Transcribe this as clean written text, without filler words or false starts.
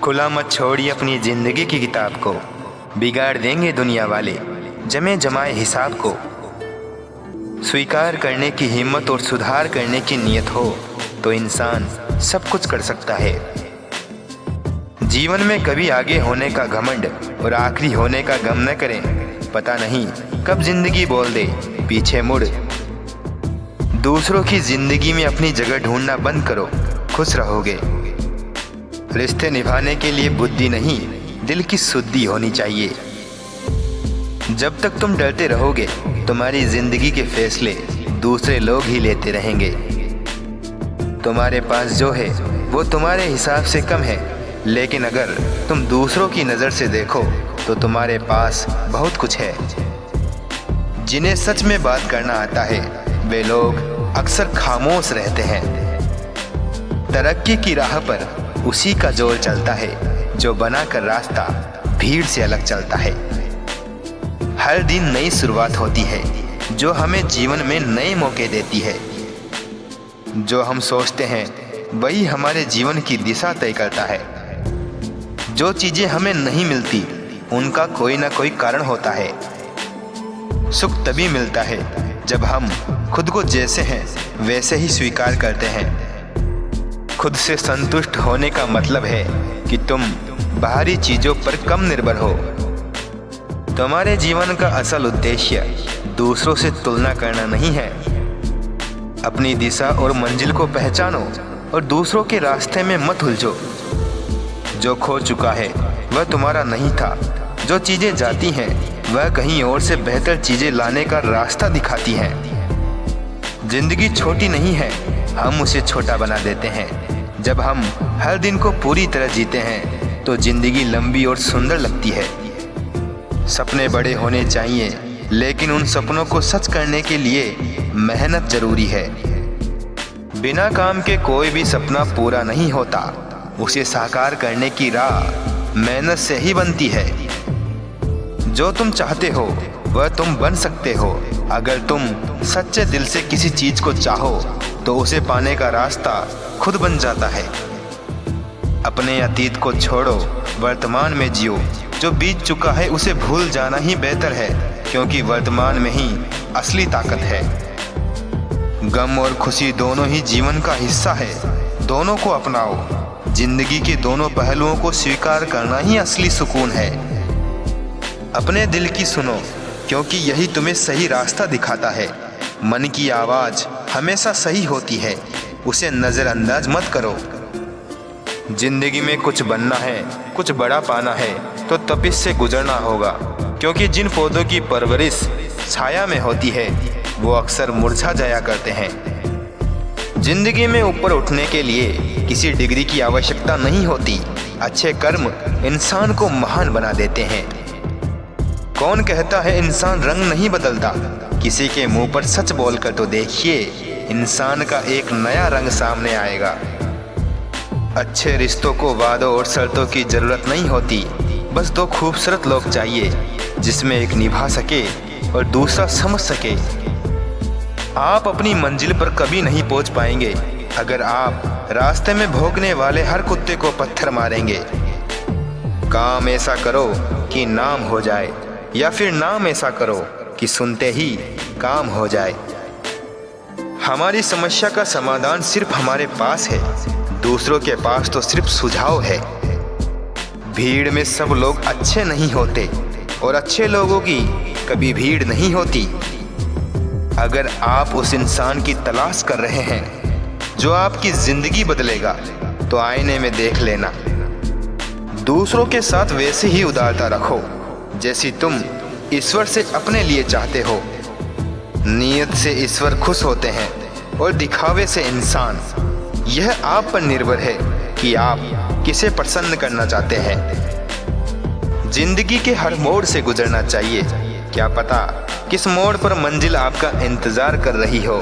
खुला मत छोड़िए अपनी ज़िंदगी की किताब को, बिगाड़ देंगे दुनिया वाले जमे जमाए हिसाब को। स्वीकार करने की हिम्मत और सुधार करने की नीयत हो तो इंसान सब कुछ कर सकता है। जीवन में कभी आगे होने का घमंड और आखिरी होने का गम न करें, पता नहीं कब जिंदगी बोल दे पीछे मुड़। दूसरों की जिंदगी में अपनी जगह ढूंढना बंद करो, खुश रहोगे। रिश्ते निभाने के लिए बुद्धि नहीं, दिल की शुद्धि होनी चाहिए। जब तक तुम डरते रहोगे तुम्हारी जिंदगी के फैसले दूसरे लोग ही लेते रहेंगे। तुम्हारे पास जो है वो तुम्हारे हिसाब से कम है, लेकिन अगर तुम दूसरों की नज़र से देखो तो तुम्हारे पास बहुत कुछ है। जिन्हें सच में बात करना आता है वे लोग अक्सर खामोश रहते हैं। तरक्की की राह पर उसी का जोर चलता है जो बनाकर रास्ता भीड़ से अलग चलता है। हर दिन नई शुरुआत होती है जो हमें जीवन में नए मौके देती है। जो हम सोचते हैं वही हमारे जीवन की दिशा तय करता है। जो चीज़ें हमें नहीं मिलती उनका कोई ना कोई कारण होता है। सुख तभी मिलता है जब हम खुद को जैसे हैं वैसे ही स्वीकार करते हैं। खुद से संतुष्ट होने का मतलब है कि तुम बाहरी चीज़ों पर कम निर्भर हो। तुम्हारे जीवन का असल उद्देश्य दूसरों से तुलना करना नहीं है। अपनी दिशा और मंजिल को पहचानो और दूसरों के रास्ते में मत उलझो। जो खो चुका है वह तुम्हारा नहीं था। जो चीज़ें जाती हैं वह कहीं और से बेहतर चीज़ें लाने का रास्ता दिखाती हैं। जिंदगी छोटी नहीं है, हम उसे छोटा बना देते हैं। जब हम हर दिन को पूरी तरह जीते हैं तो जिंदगी लंबी और सुंदर लगती है। सपने बड़े होने चाहिए, लेकिन उन सपनों को सच करने के लिए मेहनत जरूरी है। बिना काम के कोई भी सपना पूरा नहीं होता। उसे साकार करने की राह मेहनत से ही बनती है। जो तुम चाहते हो वह तुम बन सकते हो। अगर तुम सच्चे दिल से किसी चीज को चाहो तो उसे पाने का रास्ता खुद बन जाता है। अपने अतीत को छोड़ो, वर्तमान में जियो। जो बीत चुका है उसे भूल जाना ही बेहतर है, क्योंकि वर्तमान में ही असली ताकत है। गम और खुशी दोनों ही जीवन का हिस्सा है, दोनों को अपनाओ। जिंदगी के दोनों पहलुओं को स्वीकार करना ही असली सुकून है। अपने दिल की सुनो, क्योंकि यही तुम्हें सही रास्ता दिखाता है। मन की आवाज़ हमेशा सही होती है, उसे नज़रअंदाज मत करो। जिंदगी में कुछ बनना है, कुछ बड़ा पाना है तो तपिश से गुजरना होगा, क्योंकि जिन पौधों की परवरिश छाया में होती है वो अक्सर मुरझा जाया करते हैं। जिंदगी में ऊपर उठने के लिए किसी डिग्री की आवश्यकता नहीं होती। अच्छे कर्म इंसान को महान बना देते हैं। कौन कहता है इंसान रंग नहीं बदलता? किसी के मुंह पर सच बोलकर तो देखिए, इंसान का एक नया रंग सामने आएगा। अच्छे रिश्तों को वादों और शर्तों की जरूरत नहीं होती, बस दो खूबसूरत लोग चाहिए जिसमें एक निभा सके और दूसरा समझ सके। आप अपनी मंजिल पर कभी नहीं पहुंच पाएंगे अगर आप रास्ते में भौंकने वाले हर कुत्ते को पत्थर मारेंगे। काम ऐसा करो कि नाम हो जाए, या फिर नाम ऐसा करो कि सुनते ही काम हो जाए। हमारी समस्या का समाधान सिर्फ हमारे पास है, दूसरों के पास तो सिर्फ सुझाव है। भीड़ में सब लोग अच्छे नहीं होते और अच्छे लोगों की कभी भीड़ नहीं होती। अगर आप उस इंसान की तलाश कर रहे हैं जो आपकी जिंदगी बदलेगा तो आईने में देख लेना। दूसरों के साथ वैसे ही उदारता रखो जैसी तुम ईश्वर से अपने लिए चाहते हो। नीयत से ईश्वर खुश होते हैं और दिखावे से इंसान। यह आप पर निर्भर है कि आप किसे प्रसन्न करना चाहते हैं। जिंदगी के हर मोड़ से गुजरना चाहिए, क्या पता किस मोड़ पर मंजिल आपका इंतजार कर रही हो।